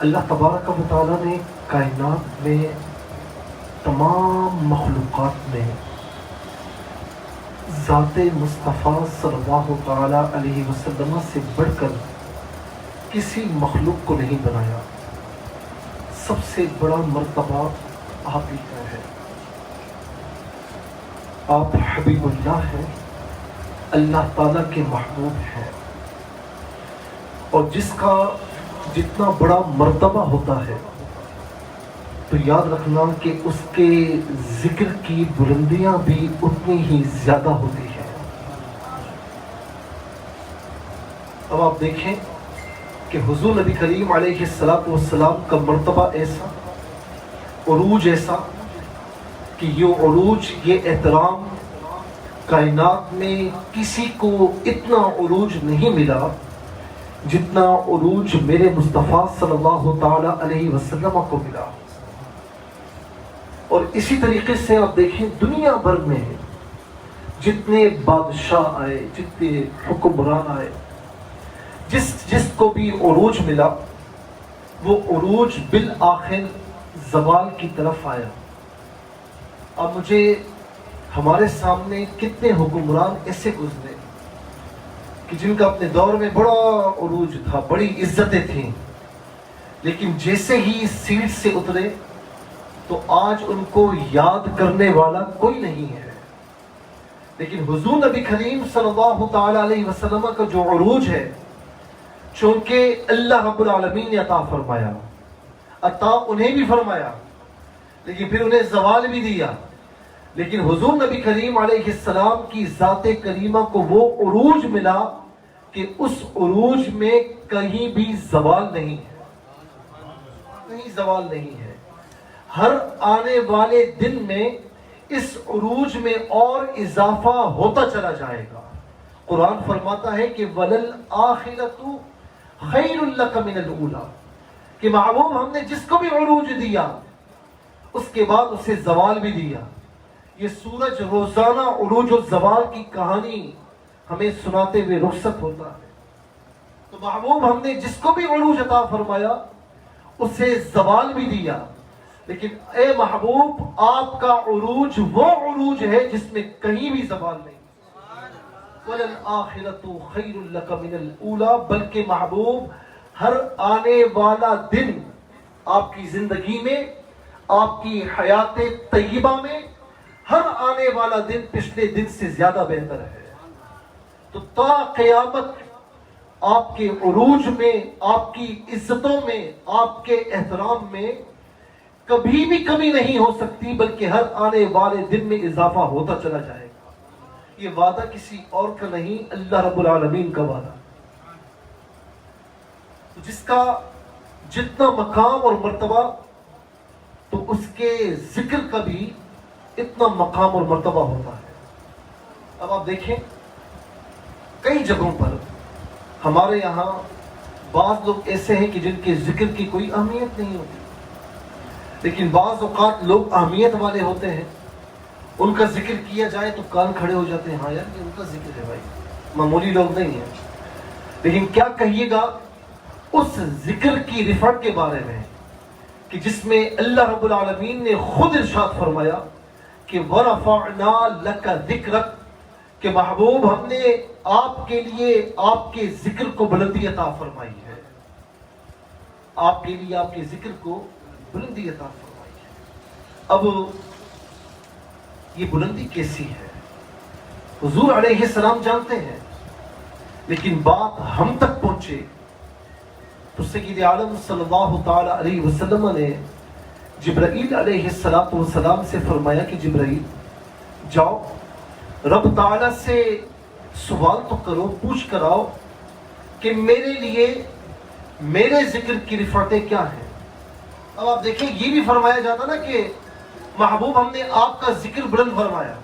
اللہ تبارک و تعالیٰ نے کائنات میں تمام مخلوقات میں ذات مصطفیٰ صلی اللہ تعالیٰ علیہ وسلم سے بڑھ کر کسی مخلوق کو نہیں بنایا۔ سب سے بڑا مرتبہ آپ ہی کا ہے۔ آپ حبیب اللہ ہیں، اللہ تعالیٰ کے محبوب ہیں، اور جس کا جتنا بڑا مرتبہ ہوتا ہے تو یاد رکھنا کہ اس کے ذکر کی بلندیاں بھی اتنی ہی زیادہ ہوتی ہیں۔ اب آپ دیکھیں کہ حضور نبی کریم علیہ السلام کا مرتبہ ایسا، عروج ایسا کہ یہ عروج، یہ احترام کائنات میں کسی کو اتنا عروج نہیں ملا جتنا عروج میرے مصطفیٰ صلی اللہ تعالیٰ علیہ وسلم کو ملا۔ اور اسی طریقے سے آپ دیکھیں دنیا بھر میں جتنے بادشاہ آئے، جتنے حکمران آئے، جس کو بھی عروج ملا وہ عروج بالآخر زوال کی طرف آیا۔ اب مجھے ہمارے سامنے کتنے حکمران ایسے گزرے کہ جن کا اپنے دور میں بڑا عروج تھا، بڑی عزتیں تھیں، لیکن جیسے ہی سیٹ سے اترے تو آج ان کو یاد کرنے والا کوئی نہیں ہے۔ لیکن حضور نبی کریم صلی اللہ تعالیٰ علیہ وسلم کا جو عروج ہے، چونکہ اللہ رب العالمین نے عطا فرمایا، عطا انہیں بھی فرمایا لیکن پھر انہیں زوال بھی دیا، لیکن حضور نبی کریم علیہ السلام کی ذات کریمہ کو وہ عروج ملا کہ اس عروج میں کہیں بھی زوال نہیں ہے، کہیں زوال نہیں ہے۔ ہر آنے والے دن میں اس عروج میں اور اضافہ ہوتا چلا جائے گا۔ قرآن فرماتا ہے کہ وَلَلْآخِرَةُ خَيْرٌ لَكَ مِنَ الْأُولَى، کہ محبوب ہم نے جس کو بھی عروج دیا اس کے بعد اسے زوال بھی دیا۔ یہ سورج روزانہ عروج و زوال کی کہانی ہمیں سناتے ہوئے رخصت ہوتا ہے۔ تو محبوب ہم نے جس کو بھی عروج عطا فرمایا اسے زوال بھی دیا، لیکن اے محبوب آپ کا عروج وہ عروج ہے جس میں کہیں بھی زوال نہیں۔ وَلَلْآخِرَةُ خَيْرٌ لَكَ مِنَ الْأُولَى، بلکہ محبوب ہر آنے والا دن آپ کی زندگی میں، آپ کی حیات طیبہ میں، ہر آنے والا دن پچھلے دن سے زیادہ بہتر ہے۔ تو تا قیامت آپ کے عروج میں، آپ کی عزتوں میں، آپ کے احترام میں کبھی بھی کمی نہیں ہو سکتی، بلکہ ہر آنے والے دن میں اضافہ ہوتا چلا جائے گا۔ یہ وعدہ کسی اور کا نہیں، اللہ رب العالمین کا وعدہ۔ جس کا جتنا مقام اور مرتبہ تو اس کے ذکر کا بھی اتنا مقام اور مرتبہ ہوتا ہے۔ اب آپ دیکھیں کئی جگہوں پر ہمارے یہاں بعض لوگ ایسے ہیں کہ جن کے ذکر کی کوئی اہمیت نہیں ہوتی، لیکن بعض اوقات لوگ اہمیت والے ہوتے ہیں، ان کا ذکر کیا جائے تو کان کھڑے ہو جاتے ہیں، ہاں یار یہ ان کا ذکر ہے بھائی، معمولی لوگ نہیں ہیں۔ لیکن کیا کہیے گا اس ذکر کی رفعت کے بارے میں کہ جس میں اللہ رب العالمین نے خود ارشاد فرمایا کہ وَرَفَعْنَا لَكَ ذِكْرَكَ، کہ محبوب ہم نے آپ کے لیے آپ کے ذکر کو بلندی عطا فرمائی ہے، آپ کے لیے آپ کے ذکر کو بلندی عطا فرمائی ہے۔ اب یہ بلندی کیسی ہے حضور علیہ السلام جانتے ہیں، لیکن بات ہم تک پہنچے تو سید عالم صلی اللہ تعالی علیہ وسلم نے جبرائیل علیہ السلام سے فرمایا کہ جبرائیل جاؤ رب تعالیٰ سے سوال تو کرو، پوچھ کر آؤ کہ میرے لیے میرے ذکر کی رفعتیں کیا ہیں۔ اب آپ دیکھیں یہ بھی فرمایا جاتا نا کہ محبوب ہم نے آپ کا ذکر بلند فرمایا،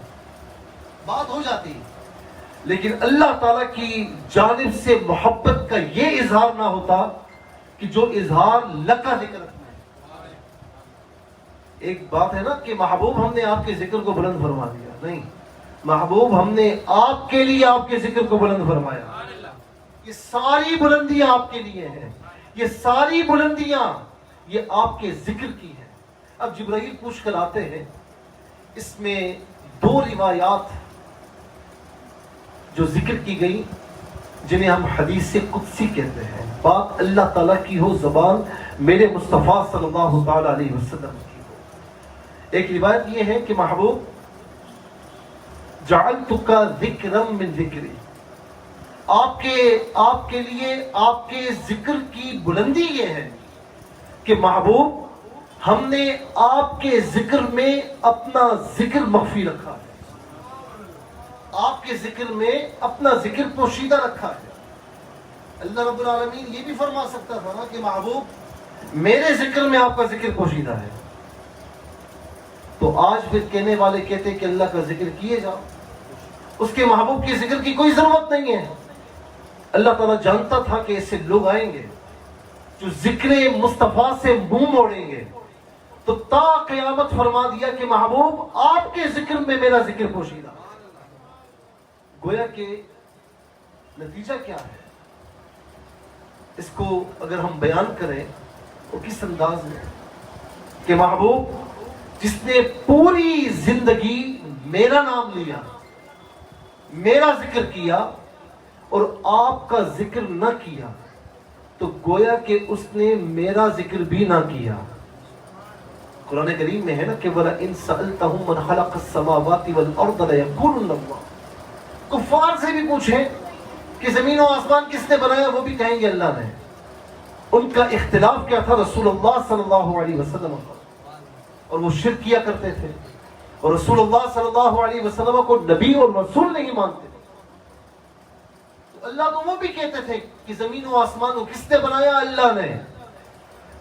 بات ہو جاتی، لیکن اللہ تعالیٰ کی جانب سے محبت کا یہ اظہار نہ ہوتا کہ جو اظہار لکا ذکر رکھنا ہے۔ ایک بات ہے نا کہ محبوب ہم نے آپ کے ذکر کو بلند فرما دیا، نہیں، محبوب ہم نے آپ کے لیے آپ کے ذکر کو بلند فرمایا۔ یہ ساری بلندیاں آپ کے لیے ہیں، یہ ساری بلندیاں یہ آپ کے ذکر کی ہیں۔ اب جبرائیل پوچھ کر آتے ہیں، اس میں دو روایات جو ذکر کی گئی جنہیں ہم حدیث قدسی کہتے ہیں، بات اللہ تعالیٰ کی ہو، زبان میرے مصطفیٰ صلی اللہ تعالیٰ علیہ وسلم کی ہو۔ ایک روایت یہ ہے کہ محبوب جعلتک ذکرا من ذکری، آپ کے لیے آپ کے ذکر کی بلندی یہ ہے کہ محبوب ہم نے آپ کے ذکر میں اپنا ذکر مخفی رکھا ہے، آپ کے ذکر میں اپنا ذکر پوشیدہ رکھا ہے۔ اللہ رب العالمین یہ بھی فرما سکتا تھا نا کہ محبوب میرے ذکر میں آپ کا ذکر پوشیدہ ہے، تو آج پھر کہنے والے کہتے کہ اللہ کا ذکر کیے جاؤ، اس کے محبوب کے ذکر کی کوئی ضرورت نہیں ہے۔ اللہ تعالیٰ جانتا تھا کہ ایسے لوگ آئیں گے جو ذکر مصطفیٰ سے منہ موڑیں گے، تو تا قیامت فرما دیا کہ محبوب آپ کے ذکر میں میرا ذکر پوشیدہ۔ گویا کہ نتیجہ کیا ہے، اس کو اگر ہم بیان کریں تو کس انداز میں کہ محبوب جس نے پوری زندگی میرا نام لیا، میرا ذکر کیا اور آپ کا ذکر نہ کیا، تو گویا کہ اس نے میرا ذکر بھی نہ کیا۔ قرآن کریم میں ہے نا کہ وَلَئِن سَأَلْتَهُم مَّنْ خَلَقَ السَّمَاوَاتِ وَالْأَرْضَ لَيَقُولُنَّ اللَّهُ، کفار سے بھی پوچھیں کہ زمین و آسمان کس نے بنایا، وہ بھی کہیں گے اللہ نے۔ ان کا اختلاف کیا تھا؟ رسول اللہ صلی اللہ علیہ وسلم کا، اور وہ شرک کیا کرتے تھے اور رسول اللہ صلی اللہ علیہ وسلم کو نبی اور رسول نہیں مانتے تھے۔ تو اللہ تو وہ بھی کہتے تھے کہ زمین و آسمان کو کس نے بنایا؟ اللہ نے۔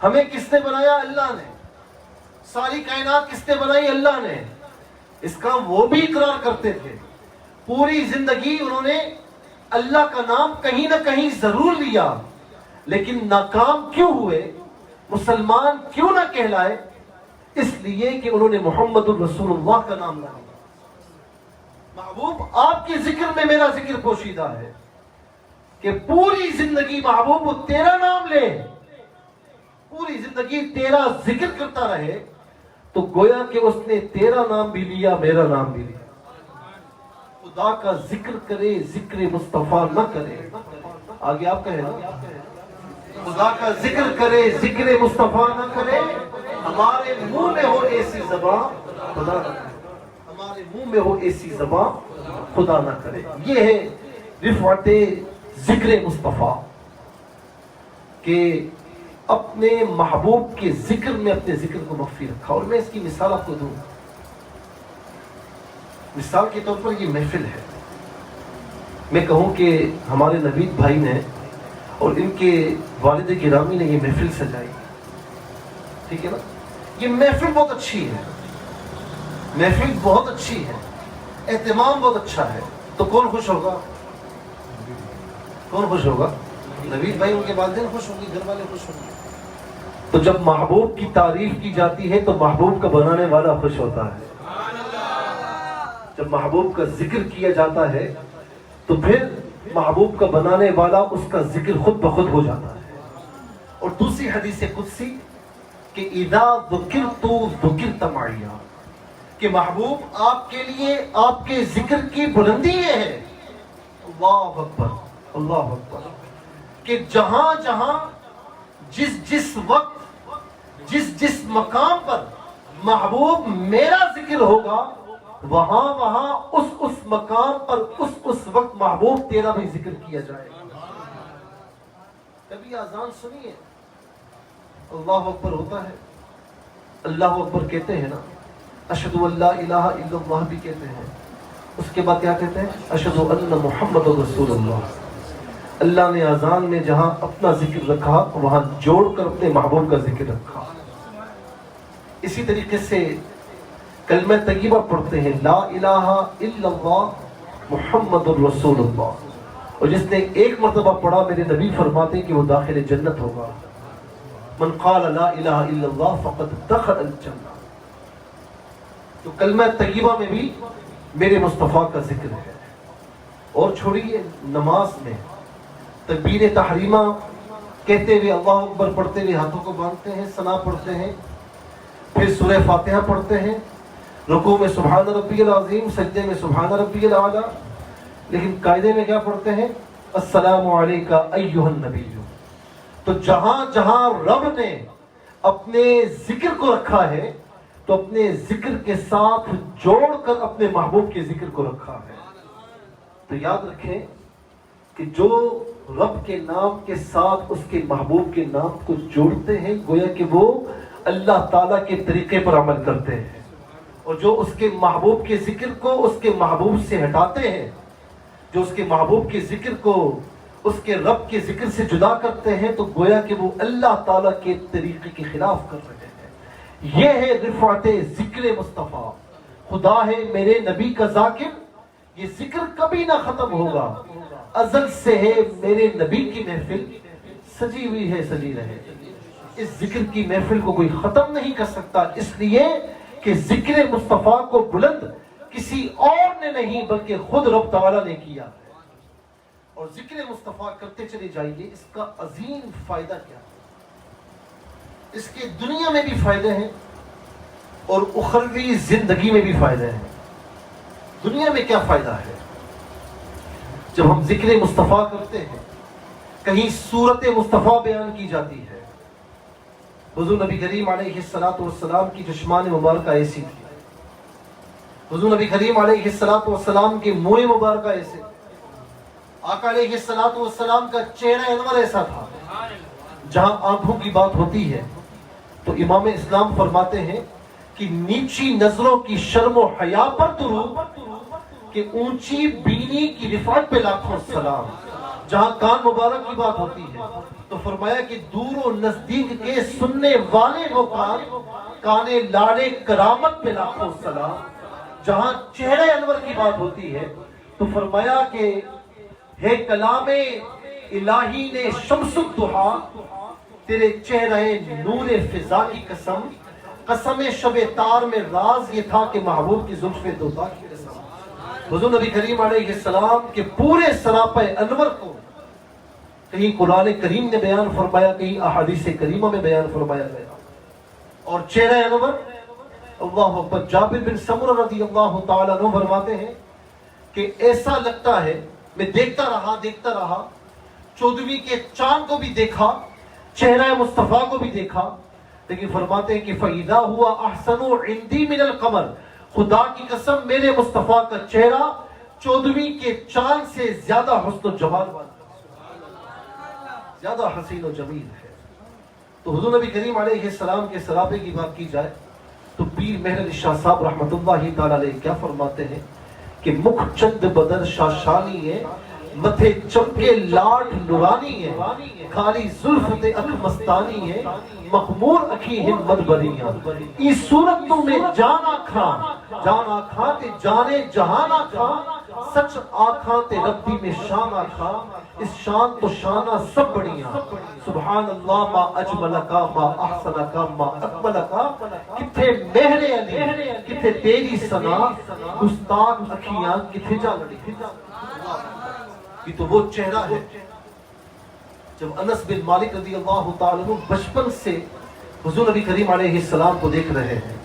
ہمیں کس نے بنایا؟ اللہ نے۔ ساری کائنات کس نے بنائی؟ اللہ نے۔ اس کا وہ بھی اقرار کرتے تھے۔ پوری زندگی انہوں نے اللہ کا نام کہیں نہ کہیں ضرور لیا، لیکن ناکام کیوں ہوئے، مسلمان کیوں نہ کہلائے؟ اس لیے کہ انہوں نے محمد الرسول اللہ کا نام لایا۔ محبوب آپ کے ذکر میں میرا ذکر پوشیدہ ہے کہ پوری زندگی محبوب وہ تیرا نام لے، پوری زندگی تیرا ذکر کرتا رہے، تو گویا کہ اس نے تیرا نام بھی لیا، میرا نام بھی لیا۔ خدا کا ذکر کرے، ذکر مصطفیٰ نہ کرے، آگے آپ کہیں نا، خدا کا ذکر کرے، ذکر مصطفیٰ نہ کرے، ہمارے منہ میں ہو ایسی زبان خدا نہ کرے، ہمارے منہ میں ہو ایسی زبان خدا نہ کرے۔ یہ ہے رفعت ذکر مصطفیٰ کہ اپنے محبوب کے ذکر میں اپنے ذکر کو مخفی رکھا۔ اور میں اس کی مثال آپ کو دوں، مثال کے طور پر یہ محفل ہے۔ میں کہوں کہ ہمارے نوید بھائی نے اور ان کے والد گرامی نے یہ محفل سجائی، ٹھیک ہے نا، یہ محفل بہت اچھی ہے، محفل بہت اچھی ہے، اہتمام بہت اچھا ہے، تو کون خوش ہوگا؟ کون خوش ہوگا؟ نوید بھائی، ان کے والدین خوش ہوں گے، گھر والے خوش ہوں گے۔ تو جب محبوب کی تعریف کی جاتی ہے تو محبوب کا بنانے والا خوش ہوتا ہے۔ جب محبوب کا ذکر کیا جاتا ہے تو پھر محبوب کا بنانے والا اس کا ذکر خود بخود ہو جاتا ہے۔ اور دوسری حدیث قدسی کہ اذا ذکرت ذکرت معی، کہ محبوب آپ کے لیے آپ کے ذکر کی بلندی یہ ہے، اللہ اکبر اللہ اکبر، کہ جہاں جہاں جس وقت جس مقام پر محبوب میرا ذکر ہوگا، وہاں اس مقام پر اس وقت محبوب تیرا بھی ذکر کیا جائے گا۔ کبھی اذان سنیے، اللہ اکبر ہوتا ہے، اللہ اکبر کہتے ہیں نا، اشہد ان لا الہ الا اللہ بھی کہتے ہیں، اس کے بعد کیا کہتے ہیں؟ اشہد ان محمد رسول اللہ۔ اللہ نے اذان میں جہاں اپنا ذکر رکھا وہاں جوڑ کر اپنے محبوب کا ذکر رکھا۔ اسی طریقے سے کلمہ طیبہ پڑھتے ہیں، لا الہ الا اللہ محمد الرسول اللہ، اور جس نے ایک مرتبہ پڑھا میرے نبی فرماتے ہیں کہ وہ داخل جنت ہوگا۔ من قال لا الہ الا اللہ فقد دخل الجنہ۔ تو کلمہ طیبہ میں بھی میرے مصطفیٰ کا ذکر ہے۔ اور چھوڑیے نماز میں تکبیر تحریمہ کہتے ہوئے اللہ اکبر پڑھتے ہوئے ہاتھوں کو باندھتے ہیں، ثنا پڑھتے ہیں، پھر سورہ فاتحہ پڑھتے ہیں، رکوع میں سبحان ربی العظیم، سجدے میں سبحان ربی الاعلیٰ، لیکن قاعدے میں کیا پڑھتے ہیں؟ السلام علیکہ ایھا النبی۔ تو جہاں جہاں رب نے اپنے ذکر کو رکھا ہے تو اپنے ذکر کے ساتھ جوڑ کر اپنے محبوب کے ذکر کو رکھا ہے۔ تو یاد رکھیں کہ جو رب کے نام کے ساتھ اس کے محبوب کے نام کو جوڑتے ہیں گویا کہ وہ اللہ تعالیٰ کے طریقے پر عمل کرتے ہیں، اور جو اس کے محبوب کے ذکر کو اس کے محبوب سے ہٹاتے ہیں، جو اس کے محبوب کے ذکر کو اس کے رب کے ذکر سے جدا کرتے ہیں، تو گویا کہ وہ اللہ تعالیٰ کے طریقے کے خلاف کر رہے ہیں۔ یہ ہے رفعت ذکر مصطفیٰ۔ خدا ہے میرے نبی کا ذاکر، یہ ذکر کبھی نہ ختم ہوگا، ازل سے ہے میرے نبی کی محفل، سجی ہوئی ہے سجی رہے۔ اس ذکر کی محفل کو کوئی ختم نہیں کر سکتا، اس لیے کہ ذکر مصطفیٰ کو بلند کسی اور نے نہیں بلکہ خود رب تعالیٰ نے کیا ہے۔ اور ذکر مصطفیٰ کرتے چلے جائیے، اس کا عظیم فائدہ کیا ہے؟ اس کے دنیا میں بھی فائدے ہیں اور اخروی زندگی میں بھی فائدے ہیں۔ دنیا میں کیا فائدہ ہے؟ جب ہم ذکر مصطفیٰ کرتے ہیں، کہیں صورت مصطفیٰ بیان کی جاتی ہے، حضور نبی کریم علیہ السلام کی چشمان مبارکہ ایسی تھی، حضور نبی کریم علیہ السلام کے منہ مبارکہ ایسے، آقا علیہ السلام کا چہرہ انور ایسا تھا۔ جہاں آنکھوں کی بات ہوتی ہے تو امام اسلام فرماتے ہیں کہ نیچی نظروں کی شرم و حیا پر درود، کہ اونچی بینی کی رفعت پہ لاکھوں سلام۔ جہاں کان مبارک کی بات ہوتی ہے تو فرمایا کہ دور و نزدیک کے سننے والے وہ کان لاڑے کرامت پہ لاکھوں سلام۔ جہاں چہرے انور کی بات ہوتی ہے تو فرمایا کہ ہے کلام الہی نے شمس الضحیٰ، تیرے چہرے نور فضا کی قسم، قسم شب تار میں راز یہ تھا کہ محبوب کی زلف دوتا کی قسم۔ حضور نبی کریم علیہ السلام کے پورے سراپہ انور کو کہیں قرآن کریم نے بیان فرمایا، کہیں احادیث کریمہ میں بیان فرمایا گیا۔ اور چہرہ انور، اللہ اکبر، جابر بن سمرہ رضی اللہ تعالیٰ عنہ فرماتے ہیں کہ ایسا لگتا ہے، میں دیکھتا رہا 14ویں کے چاند کو بھی دیکھا، چہرہ مصطفیٰ کو بھی دیکھا، لیکن فرماتے ہیں کہ فَإِذَا هُوَ أَحْسَنُ عِنْدِي مِنَ الْقَمَرِ، خدا کی قسم میرے مصطفیٰ کا چہرہ 14ویں کے چاند سے زیادہ حسن و جمال والا، زیادہ حسین و جمیل ہے۔ تو حضور نبی کریم علیہ السلام کے سراپے کی بات کی جائے تو پیر مہر علی شاہ صاحب رحمۃ اللہ تعالیٰ علیہ کیا فرماتے ہیں کہ مکھ چند بدر شاشانی ہے، متھے چمکے لاٹ نورانی ہے، کھاری زلف تے اکھ مستانی ہے، مخمور اکھی ہمت بریاں، اس صورت تو میں جان آکھاں تے جانے جہان آکھاں، سچ آکھاں تے ربی میں شان آکھاں، اس شان تو شانہ سب بڑیاں، سبحان اللہ ما اجملکا ما احسنکا ما اکملکا، کتھے مہر علی کتھے تیری ثنا، گستاخ اکھیاں کتھے جا لڑی۔ یہ تو وہ چہرہ ہے جب انس بن مالک رضی اللہ تعالیٰ عنہ بچپن سے حضور نبی کریم علیہ السلام کو دیکھ رہے ہیں،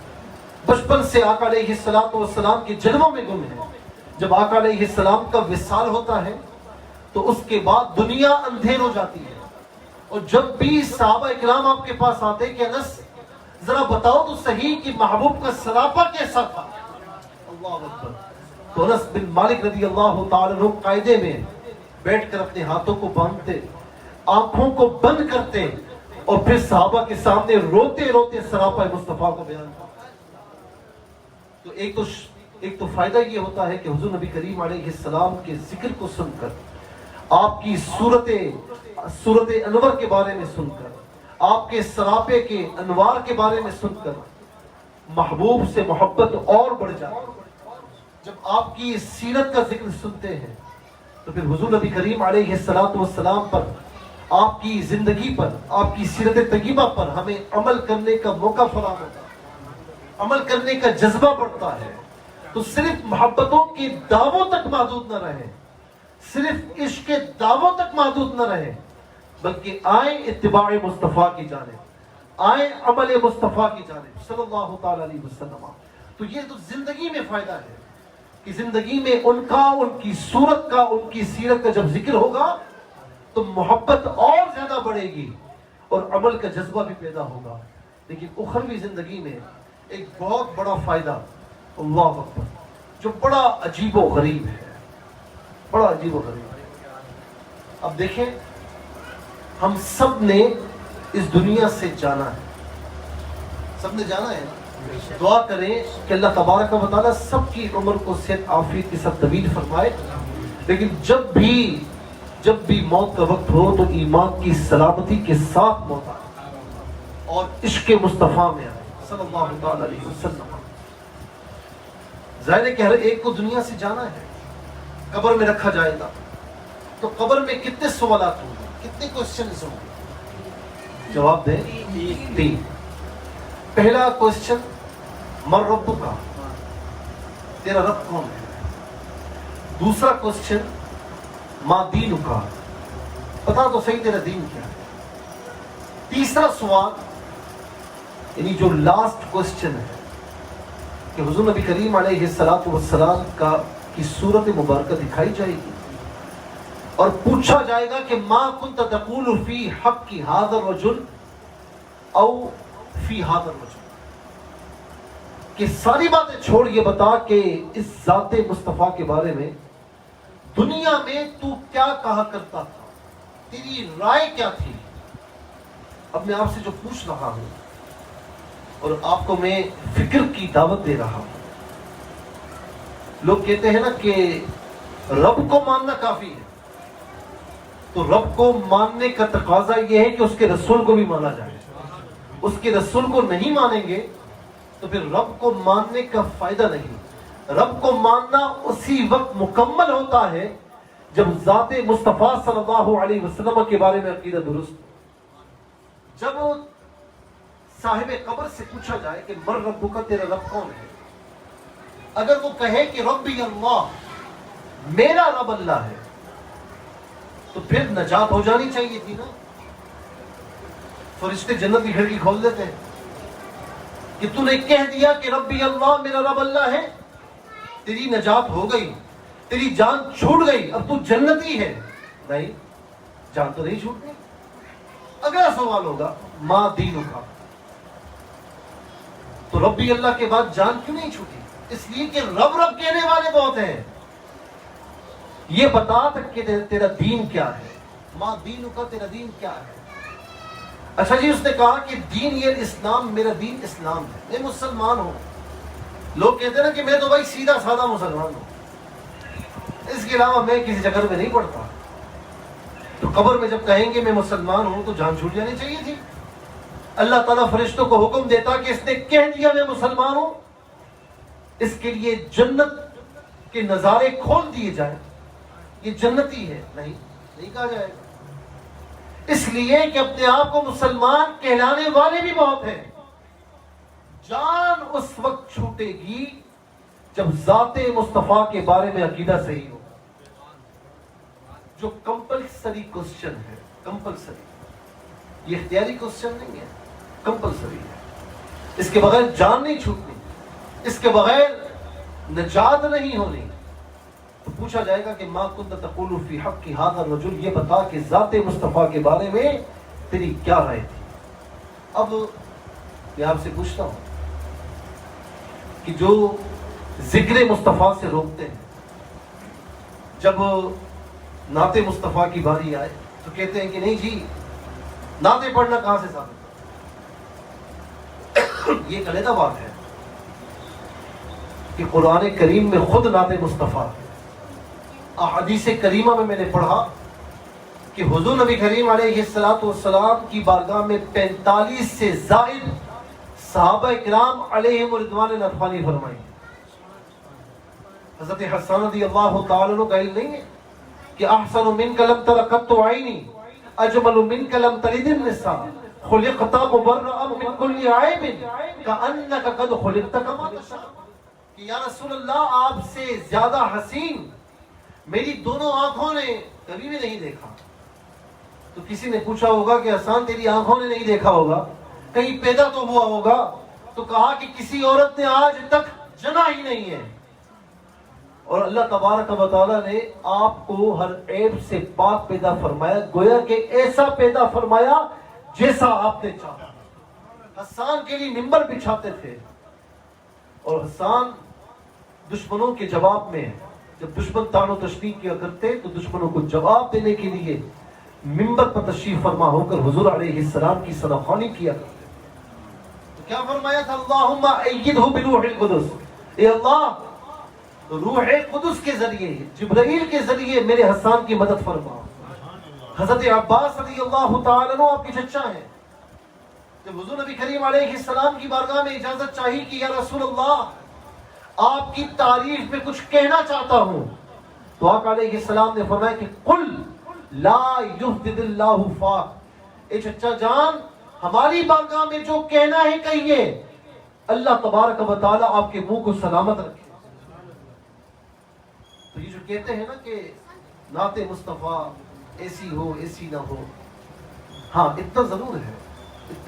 بچپن سے آقا علیہ السلام کے جنموں میں گم ہیں۔ جب آقا علیہ السلام کا وصال ہوتا ہے تو اس کے بعد دنیا اندھیر ہو جاتی ہے، اور جب بھی صحابہ اکرام آپ کے پاس آتے کہ انس ذرا بتاؤ تو صحیح کہ محبوب کا سراپا کیسا تھا، اللہ اکبر، تو انس بن مالک رضی اللہ تعالیٰ عنہ قاعدے میں بیٹھ کر اپنے ہاتھوں کو باندھتے، آنکھوں کو بند کرتے، اور پھر صحابہ کے سامنے روتے روتے سراپا مصطفیٰ کو بیان کرتے۔ تو ایک تو فائدہ یہ ہوتا ہے کہ حضور نبی کریم علیہ السلام کے ذکر کو سن کر، آپ کی صورت انور کے بارے میں سن کر، آپ کے سراپے کے انوار کے بارے میں سن کر محبوب سے محبت اور بڑھ جائے۔ جب آپ کی سیرت کا ذکر سنتے ہیں تو پھر حضور نبی کریم علیہ السلام پر، آپ کی زندگی پر، آپ کی سیرت طیبہ پر ہمیں عمل کرنے کا موقع فراہم ہوتا ہے، عمل کرنے کا جذبہ بڑھتا ہے۔ تو صرف محبتوں کی دعووں تک محدود نہ رہے، صرف عشق کے دعووں تک محدود نہ رہے، بلکہ آئیں اتباع مصطفیٰ کی جانب، آئیں عمل مصطفیٰ کی جانب صلی اللہ تعالی علیہ وسلم۔ تو یہ تو زندگی میں فائدہ ہے کہ زندگی میں ان کا، ان کی صورت کا، ان کی سیرت کا جب ذکر ہوگا تو محبت اور زیادہ بڑھے گی اور عمل کا جذبہ بھی پیدا ہوگا۔ لیکن اخروی زندگی میں ایک بہت بڑا فائدہ، اللہ اکبر، جو بڑا عجیب و غریب ہے، بڑا عجیب و غریب ہے۔ اب دیکھیں، ہم سب نے اس دنیا سے جانا ہے، سب نے جانا ہے نا۔ دعا کریں کہ اللہ تبارک و تعالیٰ سب کی عمر کو صحت عافیت کے ساتھ طویل فرمائے، لیکن جب بھی موت کا وقت ہو تو ایمان کی سلامتی کے ساتھ موت آئے اور عشق مصطفیٰ میں آئے صلی اللہ تعالی علیہ وسلم۔ ظاہر ہے کہ ہر ایک کو دنیا سے جانا ہے، قبر میں رکھا جائے گا تو قبر میں کتنے سوالات ہوں گے، کتنے کوسچنز ہوں گے؟ جواب دیں، 3۔ پہلا کوسچن، من ربک، تیرا رب کون ہے؟ دوسرا کوسچن، ما دینک، پتا تو صحیح تیرا دین کیا ہے؟ تیسرا سوال، یعنی جو لاسٹ کوسچن ہے، کہ حضور نبی کریم علیہ السلام کی صورت مبارکہ دکھائی جائے گی اور پوچھا جائے گا کہ ما کنت تقول فی حق ھذا الرجل او فی ھذا الرجل، کہ ساری باتیں چھوڑ یہ بتا کہ اس ذات مصطفیٰ کے بارے میں دنیا میں تو کیا کہا کرتا تھا، تیری رائے کیا تھی۔ اب میں آپ سے جو پوچھ رہا ہوں اور آپ کو میں فکر کی دعوت دے رہا ہوں، لوگ کہتے ہیں نا کہ رب کو ماننا کافی ہے، تو رب کو ماننے کا تقاضا یہ ہے کہ اس کے رسول کو بھی مانا جائے۔ اس کے رسول کو نہیں مانیں گے تو پھر رب کو ماننے کا فائدہ نہیں۔ رب کو ماننا اسی وقت مکمل ہوتا ہے جب ذات مصطفیٰ صلی اللہ علیہ وسلم کے بارے میں عقیدہ درست ہو۔ جب صاحب قبر سے پوچھا جائے کہ من ربک، تیرا رب کون ہے، اگر وہ کہے کہ ربی اللہ، میرا رب اللہ ہے، تو پھر نجات ہو جانی چاہیے تھی نا۔ فرشتے جنت کی کھڑکی کھول دیتے ہیں کہ تو نے کہہ دیا کہ ربی اللہ، میرا رب اللہ ہے، تیری نجات ہو گئی، تیری جان چھوٹ گئی، اب تو جنتی ہے۔ نہیں، جان تو نہیں چھوٹ گئی۔ اگلا سوال ہوگا، ما دینک، تو ربی اللہ کے بعد جان کیوں نہیں چھوٹی؟ اس لیے کہ رب رب کہنے والے بہت ہیں، یہ بتا تک کہ تیرا دین کیا ہے، ما دینک، تیرا دین کیا ہے۔ اچھا جی، اس نے کہا کہ دین یہ اسلام، میرا دین اسلام ہے، میں مسلمان ہوں۔ لوگ کہتے ہیں نا کہ میں تو بھائی سیدھا سادہ مسلمان ہوں، اس کے علاوہ میں کسی جگہ میں نہیں پڑھتا۔ تو قبر میں جب کہیں گے میں مسلمان ہوں تو جان چھوٹ جانی چاہیے تھی۔ اللہ تعالیٰ فرشتوں کو حکم دیتا کہ اس نے کہہ دیا میں مسلمان ہوں، اس کے لیے جنت کے نظارے کھول دیے جائیں، یہ جنتی ہے۔ نہیں کہا جائے گا، اس لیے کہ اپنے آپ کو مسلمان کہلانے والے بھی بہت ہیں۔ جان اس وقت چھوٹے گی جب ذات مصطفیٰ کے بارے میں عقیدہ صحیح ہو، جو کمپلسری کوسچن ہے، کمپلسری، یہ اختیاری کوسچن نہیں ہے، کمپلسری ہے۔ اس کے بغیر جان نہیں چھوٹنی، اس کے بغیر نجات نہیں ہونی۔ تو پوچھا جائے گا کہ ما کنت تقول فی حق ھذا الرجل، یہ بتا کہ ذات مصطفیٰ کے بارے میں تیری کیا رائے تھی۔ اب میں آپ سے پوچھتا ہوں کہ جو ذکر مصطفیٰ سے روکتے ہیں، جب نعت مصطفیٰ کی باری آئے تو کہتے ہیں کہ نہیں جی، نعتیں پڑھنا کہاں سے ثابت ہے؟ یہ ایک علیحدہ بات ہے کہ قرآن کریم میں خود نعت مصطفیٰ ہے۔ احادیث کریمہ میں نے پڑھا کہ حضور نبی کریم علیہ السلام کی بارگاہ میں 45 سے زائد صحابہ کرام علیہم رضوان اللہ فرمائی۔ حضرت حسن رضی اللہ تعالیٰ عنہ کا علم نہیں ہے کہ احسن منک لم تر قط عینی اجمل منک لم تلد النساء خلقت مبرئا من کل عیب کأنک قد خلقت کما تشاء، کہ یا رسول اللہ، آپ سے زیادہ حسین میری دونوں آنکھوں نے کبھی بھی نہیں دیکھا، تو کسی نے پوچھا ہوگا کہ حسان تیری آنکھوں نے نہیں دیکھا ہوگا, کہیں پیدا تو ہوا ہوگا, تو کہا کہ کسی عورت نے آج تک جنا ہی نہیں ہے. اور اللہ تبارک و تعالیٰ نے آپ کو ہر عیب سے پاک پیدا فرمایا, گویا کہ ایسا پیدا فرمایا جیسا آپ نے چاہا. حسان کے لیے منبر بچھاتے تھے, اور حسان دشمنوں کے جواب میں, جب دشمن طعن و تشنیع کیا کرتے تو دشمنوں کو جواب دینے کے لیے منبر پر تشریف فرما ہو کر حضور علیہ السلام کی ثناخوانی کیا کرتے. تو کیا فرمایا تھا؟ اللہم ایدہ بروح القدس, اے اللہ روح قدس کے ذریعے, جبرائیل کے ذریعے میرے حسان کی مدد فرما. حضرت عباس رضی اللہ تعالیٰ عنہ آپ کی چچا ہیں, جب حضور نبی کریم علیہ السلام کی بارگاہ میں اجازت چاہی کہ یا رسول اللہ آپ کی تعریف میں کچھ کہنا چاہتا ہوں, تو آقا علیہ السلام نے فرمایا کہ قل لا یحدد اللہ فاک, اے چچا جان ہماری بارگاہ میں جو کہنا ہے کہیے, اللہ تبارک و تعالیٰ آپ کے منہ کو سلامت رکھے. تو یہ جو کہتے ہیں نا کہ نعت مصطفیٰ ایسی ہو ایسی نہ ہو, ہاں اتنا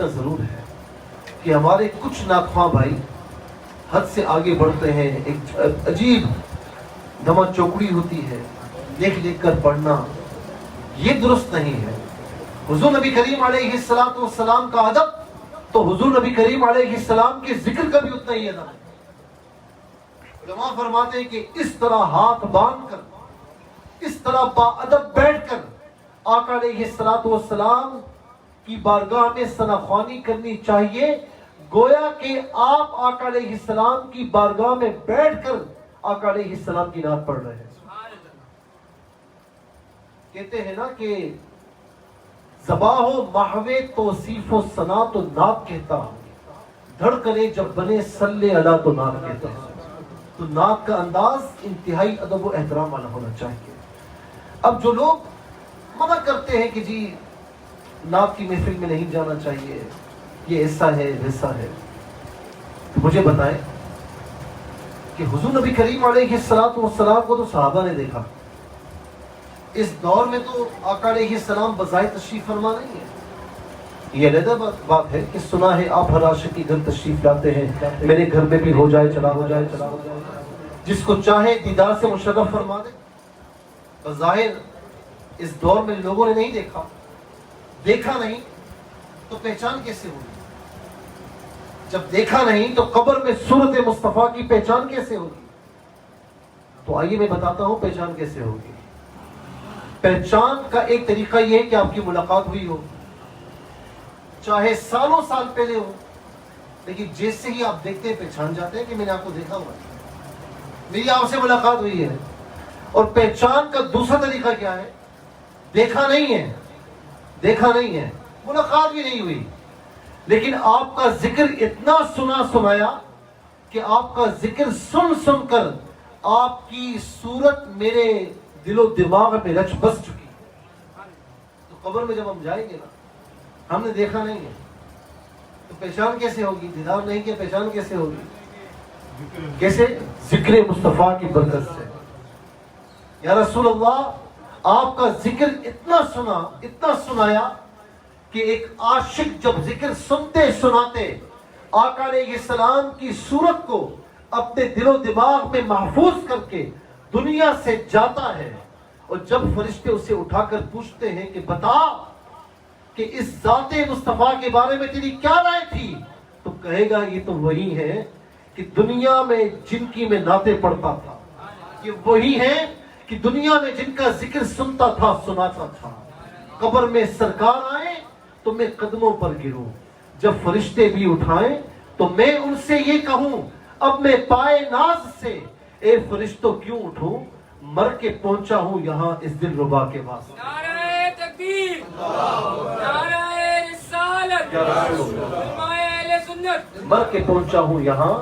ضرور ہے کہ ہمارے کچھ ناخواں بھائی حد سے آگے بڑھتے ہیں. ایک عجیب دما چوکڑی ہوتی ہے, دیکھ کر پڑھنا, یہ درست نہیں ہے. حضور نبی کریم علیہ السلام کا ادب تو حضور نبی کریم علیہ السلام کے ذکر کا بھی اتنا ہی ادب ہے. علماء فرماتے ہیں کہ اس طرح ہاتھ باندھ کر, اس طرح با ادب بیٹھ کر آقا علیہ السلام کی بارگاہ میں ثناخوانی کرنی چاہیے, گویا کہ آپ آقا علیہ السلام کی بارگاہ میں بیٹھ کر آقا علیہ السلام کی نعت پڑھ رہے ہیں. کہتے ہیں نا کہ زباں و محو توصیف و ثنا تو نعت کہتا ہوں, دھڑ کرے جب بنے صلی علی تو نعت کہتا ہوں. تو نعت کا انداز انتہائی ادب و احترام والا ہونا چاہیے. اب جو لوگ منع کرتے ہیں کہ جی نعت کی محفل میں نہیں جانا چاہیے, یہ ایسا ہے ویسا ہے, تو مجھے بتائیں کہ حضور نبی کریم علیہ السلام کو تو صحابہ نے دیکھا. اس دور میں تو آقا علیہ السلام بظاہر تشریف فرما نہیں ہے. یہ علیحدہ بات ہے کہ سنا ہے آپ ہر عاشق کی گھر تشریف لاتے ہیں, میرے گھر میں بھی ہو جائے چلا ہو جائے, جس کو چاہے دیدار سے مشرف فرما دے. بظاہر اس دور میں لوگوں نے نہیں دیکھا نہیں تو پہچان کیسے ہوگی؟ جب دیکھا نہیں تو قبر میں صورت مصطفیٰ کی پہچان کیسے ہوگی؟ تو آئیے میں بتاتا ہوں پہچان کیسے ہوگی. پہچان کا ایک طریقہ یہ ہے کہ آپ کی ملاقات ہوئی ہو, چاہے سالوں سال پہلے ہو, لیکن جیسے ہی آپ دیکھتے ہیں پہچان جاتے ہیں کہ میں نے آپ کو دیکھا ہوا ہے, میری آپ سے ملاقات ہوئی ہے. اور پہچان کا دوسرا طریقہ کیا ہے؟ دیکھا نہیں ہے, ملاقات بھی نہیں ہوئی, لیکن آپ کا ذکر اتنا سنایا کہ آپ کا ذکر سن کر آپ کی صورت میرے دل و دماغ میں رچ بس چکی. تو قبر میں جب ہم جائیں گے نا, ہم نے دیکھا نہیں ہے تو پہچان کیسے ہوگی؟ دیدار نہیں کیا پہچان کیسے ہوگی؟ کیسے؟ ذکر مصطفیٰ کی برکت سے. یا رسول اللہ آپ کا ذکر اتنا سنایا کہ ایک عاشق جب ذکر سنتے سناتے آقا علیہ السلام کی صورت کو اپنے دل و دماغ میں محفوظ کر کے دنیا سے جاتا ہے, اور جب فرشتے اسے اٹھا کر پوچھتے ہیں کہ بتا کہ اس ذات مصطفیٰ کے بارے میں تیری کیا رائے تھی, تو کہے گا یہ تو وہی ہے کہ دنیا میں جن کی میں نعتیں پڑھتا تھا, یہ وہی ہے کہ دنیا میں جن کا ذکر سنتا تھا سناتا تھا. قبر میں سرکار آئے تو میں قدموں پر گروں, جب فرشتے بھی اٹھائیں تو میں ان سے یہ کہوں اب میں پائے ناز سے اے فرشتوں کیوں اٹھوں, مر کے پہنچا ہوں یہاں اس دل ربا کے واسطے. نعرہ تکبیر, نعرہ رسالت, فرمائے اہل سنت, مر کے پہنچا ہوں یہاں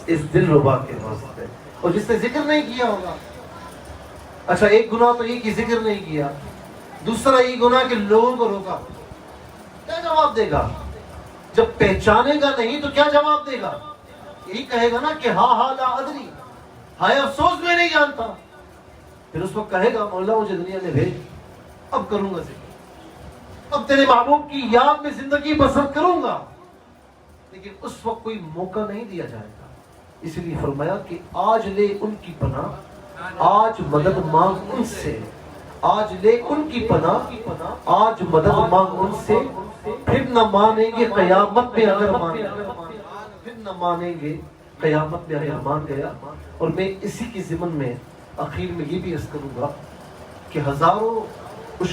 اس دل ربا کے واسطے. اور جس نے ذکر نہیں کیا ہوگا, اچھا ایک گناہ تو یہ کہ ذکر نہیں کیا, دوسرا یہ گناہ کہ لوگوں کو روکا, کیا جواب دے گا؟ جب پہچانے گا نہیں تو کیا جواب دے گا؟ یہی کہے گا نا کہ ہاں لا ادری, ہائے افسوس میں نہیں جانتا. پھر اس کو کہے گا مولا مجھے دنیا میں بھیج, اب کروں گا ذکر. اب تیرے محبوب کی یاد میں زندگی بسر کروں گا، لیکن اس وقت کوئی موقع نہیں دیا جائے گا۔ اس لیے فرمایا کہ آج لے ان کی پناہ، آج مدد مانگ ان سے، آج لے ان کی پناہ، آج مدد مانگ ان سے، پھر نہ مانیں گے قیامت میں اگر مان گیا، پھر نہ مانیں گے قیامت میں اگر مان گیا۔ اور میں اسی کی ضمن میں آخر میں یہ بھی عرض کروں گا کہ ہزاروں اس